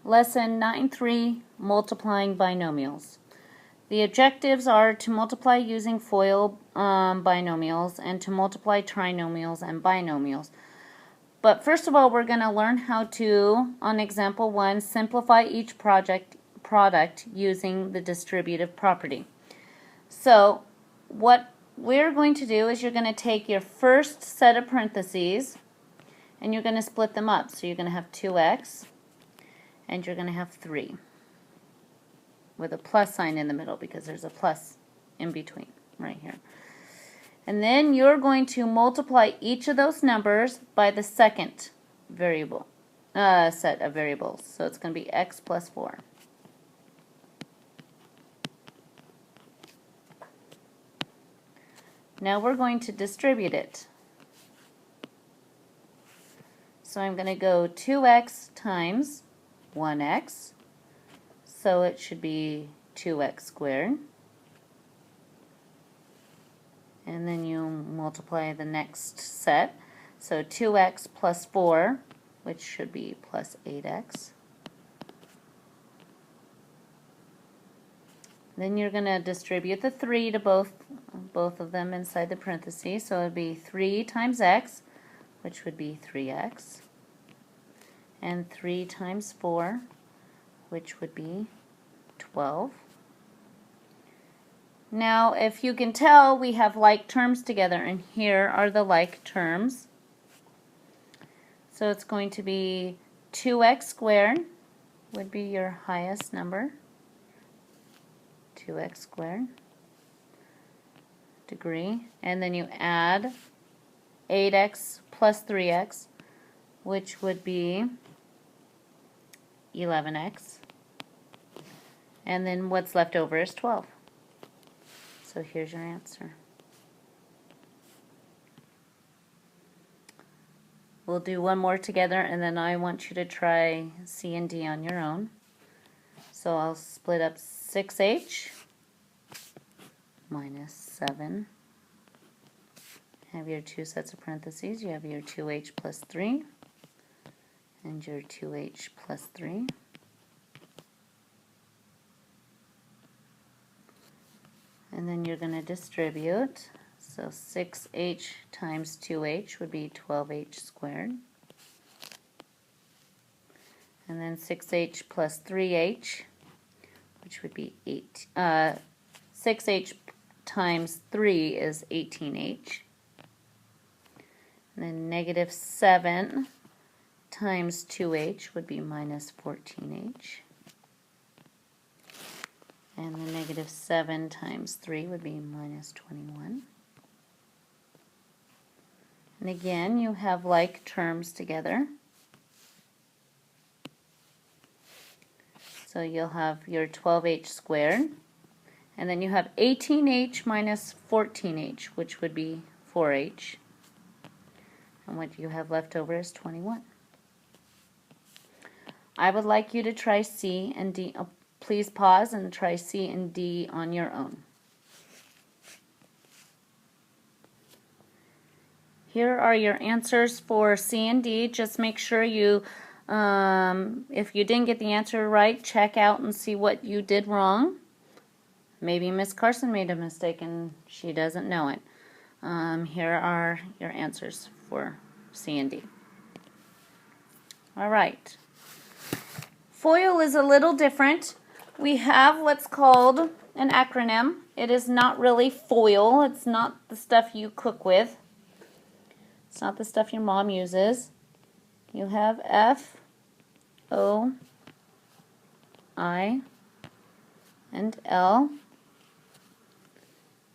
Lesson 9.3, Multiplying Binomials. The objectives are to multiply using FOIL binomials and to multiply trinomials and binomials. But first of all, we're going to learn how to, on example 1, simplify each product using the distributive property. So what we're going to do is you're going to take your first set of parentheses and you're going to split them up. So you're going to have 2x and you're going to have 3 with a plus sign in the middle because there's a plus in between right here. And then you're going to multiply each of those numbers by the second variable set of variables. So it's going to be x plus 4. Now we're going to distribute it. So I'm going to go 2x times 1x. So it should be 2x squared. And then you multiply the next set. So 2x plus 4, which should be plus 8x. Then you're going to distribute the 3 to both of them inside the parentheses. So it would be 3 times x, which would be 3x. And 3 times 4, which would be 12. Now, if you can tell, we have like terms together, and here are the like terms. So it's going to be 2x squared would be your highest number. 2x squared degree, and then you add 8x plus 3x, which would be 11x, and then what's left over is 12. So here's your answer. We'll do one more together, and then I want you to try C and D on your own. So I'll split up 6h minus 7. Have your two sets of parentheses. You have your 2h plus 3 and your 2h plus 3. And then you're going to distribute. So 6h times 2h would be 12h squared. And then 6h plus 3h, which would be 6h times 3 is 18h. And then negative 7 times 2h would be minus 14h. And the negative 7 times 3 would be minus 21. And again, you have like terms together. So you'll have your 12h squared. And then you have 18h minus 14h, which would be 4h. And what you have left over is 21. I would like you to try C and D. Please pause and try C and D on your own. Here are your answers for C and D. Just make sure you, if you didn't get the answer right, check out and see what you did wrong. Maybe Miss Carson made a mistake and she doesn't know it. Here are your answers for C and D. All right. FOIL is a little different. We have what's called an acronym. It is not really FOIL. It's not the stuff you cook with. It's not the stuff your mom uses. You have F, O, I, and L.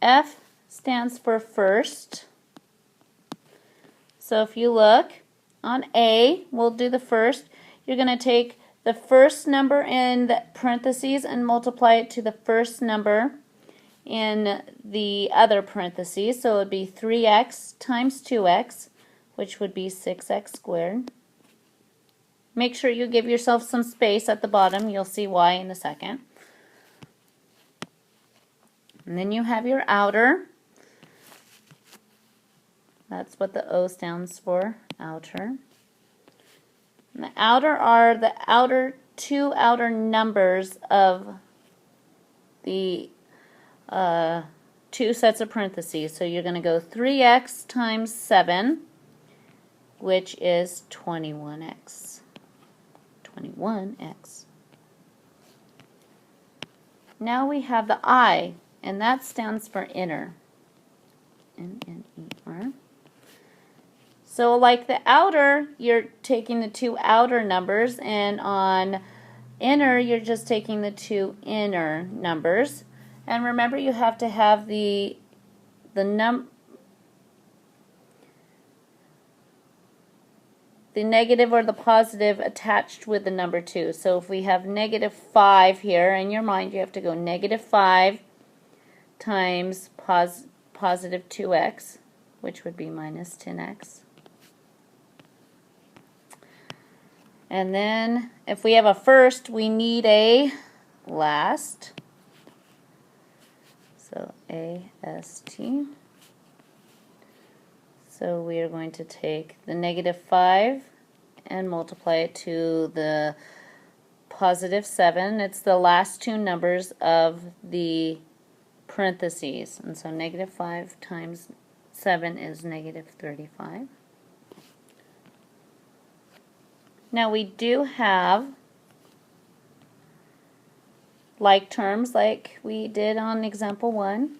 F stands for first. So if you look on A, we'll do the first. You're going to take the first number in the parentheses and multiply it to the first number in the other parentheses. So it would be 3x times 2x, which would be 6x squared. Make sure you give yourself some space at the bottom. You'll see why in a second. And then you have your outer. That's what the O stands for, outer. And the outer are the outer two outer numbers of the two sets of parentheses. So you're going to go 3x times 7, which is 21x. 21x. Now we have the I, and that stands for inner. N-N-E-R. So like the outer, you're taking the two outer numbers, and on inner, you're just taking the two inner numbers. And remember, you have to have the negative or the positive attached with the number 2. So if we have negative 5 here, in your mind you have to go negative 5 times positive 2x, which would be minus 10x. And then if we have a first, we need a last. So A-S-T. So we are going to take the negative 5 and multiply it to the positive 7. It's the last two numbers of the parentheses. And so negative 5 times 7 is negative 35. Now we do have like terms like we did on example 1,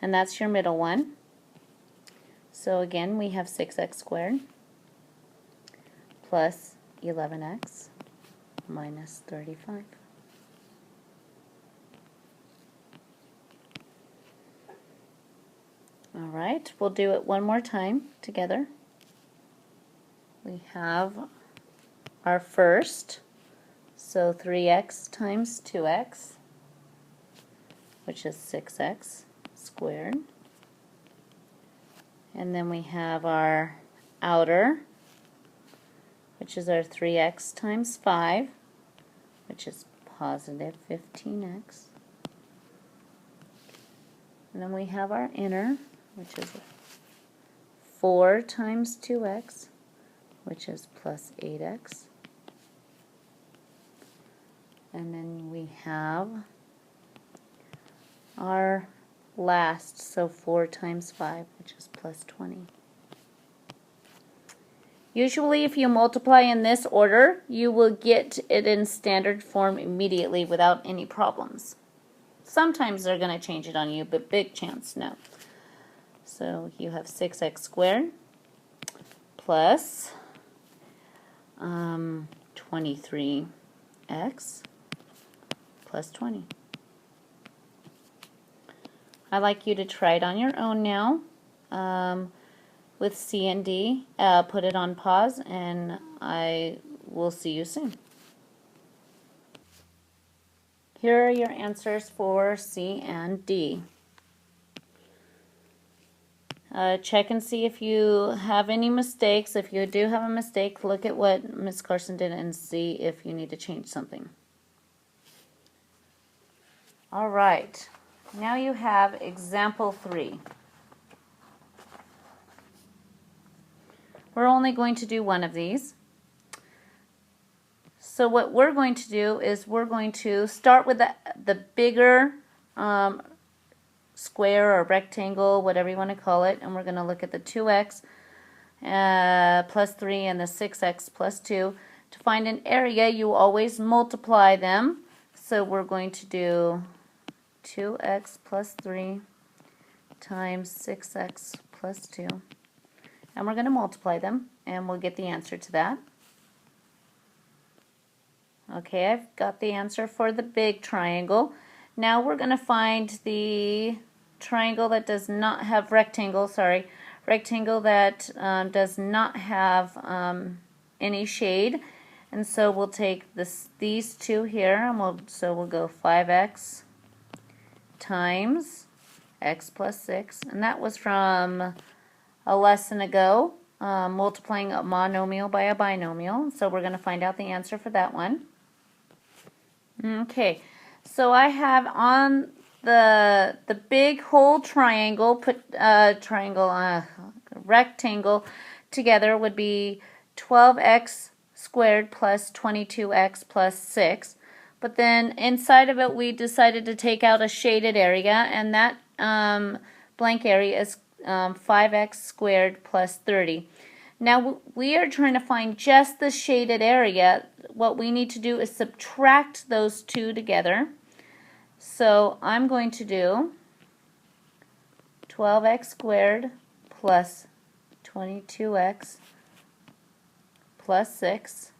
and that's your middle one. So again, we have 6x squared plus 11x minus 35. All right, we'll do it one more time together. We have our first, so 3x times 2x, which is 6x squared. And then we have our outer, which is our 3x times 5, which is positive 15x. And then we have our inner, which is 4 times 2x, which is plus 8x. And then we have our last, so 4 times 5, which is plus 20. Usually if you multiply in this order, you will get it in standard form immediately without any problems. Sometimes they're going to change it on you, but big chance no. So you have 6x squared plus 23x plus 20. I'd like you to try it on your own now with C and D. Put it on pause, and I will see you soon. Here are your answers for C and D. Check and see if you have any mistakes. If you do have a mistake, look at what Ms. Carson did and see if you need to change something. All right. Now you have example 3. We're only going to do one of these. So what we're going to do is we're going to start with the bigger square or rectangle, whatever you want to call it, and we're going to look at the 2x plus 3 and the 6x plus 2. To find an area, you always multiply them. So we're going to do 2x plus 3 times 6x plus 2. And we're going to multiply them, and we'll get the answer to that. Okay, I've got the answer for the big triangle. Now we're going to find the triangle that does not have rectangle that does not have any shade. And so we'll take these two here, and we'll go 5x times x plus 6. And that was from a lesson ago, multiplying a monomial by a binomial. So we're going to find out the answer for that one. Okay, so I have on the big whole triangle, put rectangle together would be 12x squared plus 22x plus 6. But then inside of it we decided to take out a shaded area, and that blank area is 5x squared plus 30. Now we are trying to find just the shaded area. What we need to do is subtract those two together. So I'm going to do 12x squared plus 22x plus 6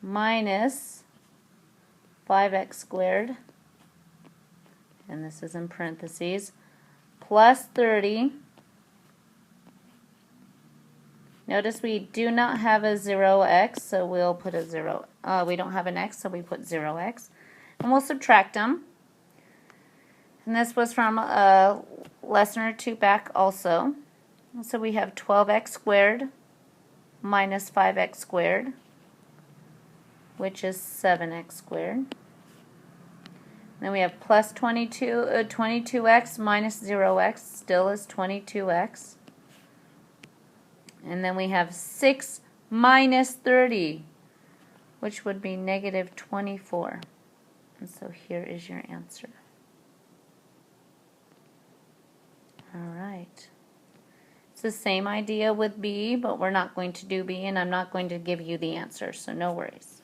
minus 5x squared, and this is in parentheses, plus 30. Notice we do not have a 0x, so we'll put a 0. We don't have an x, so we put 0x. And we'll subtract them. And this was from a lesson or two back also. So we have 12x squared minus 5x squared, which is 7x squared. Then we have plus 22x minus 0x, still is 22x. And then we have 6 minus 30, which would be negative 24. And so here is your answer. Alright. It's the same idea with B, but we're not going to do B, and I'm not going to give you the answer, so no worries.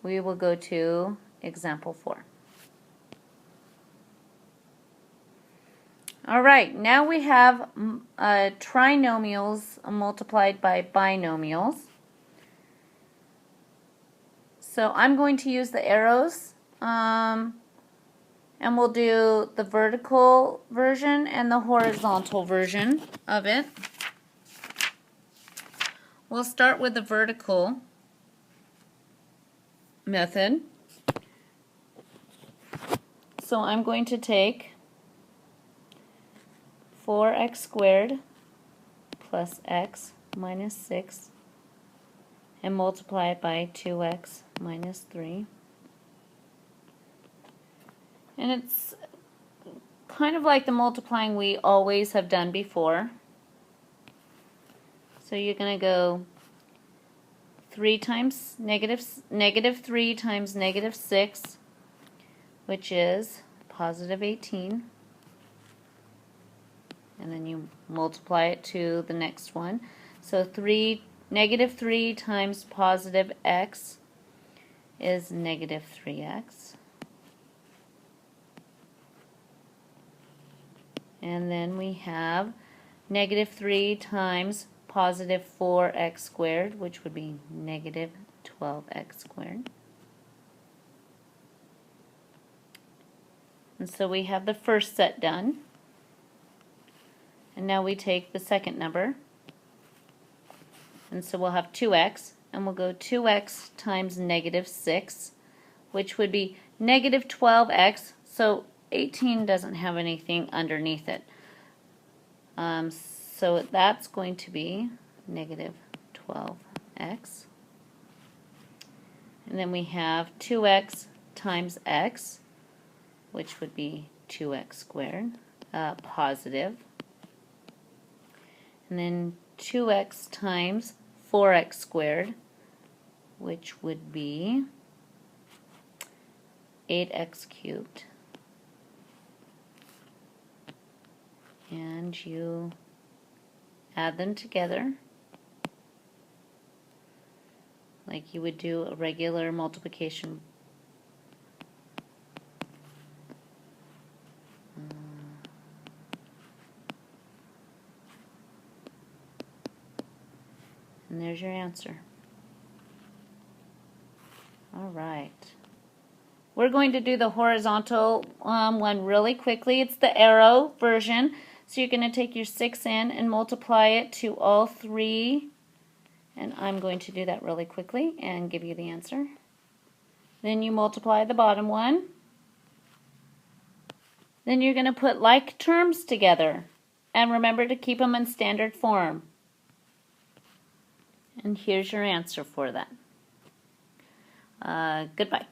We will go to example 4. Alright, now we have trinomials multiplied by binomials. So I'm going to use the arrows, and we'll do the vertical version and the horizontal version of it. We'll start with the vertical method. So I'm going to take 4x squared plus x minus 6 and multiply it by 2x minus 3. And it's kind of like the multiplying we always have done before. So you're going to go 3 times negative 3 times negative 6, which is positive 18. And then you multiply it to the next one. So negative 3 times positive x is negative 3x. And then we have negative 3 times positive 4x squared, which would be negative 12x squared. And so we have the first set done. And now we take the second number, and so we'll have 2x, and we'll go 2x times negative 6, which would be negative 12x, so 18 doesn't have anything underneath it. So that's going to be negative 12x. And then we have 2x times x, which would be 2x squared, positive. And then 2x times 4x squared, which would be 8x cubed. And you add them together like you would do a regular multiplication. And there's your answer. Alright. We're going to do the horizontal one really quickly. It's the arrow version. So you're going to take your 6 in and multiply it to all 3. And I'm going to do that really quickly and give you the answer. Then you multiply the bottom one. Then you're going to put like terms together. And remember to keep them in standard form. And here's your answer for that. Goodbye.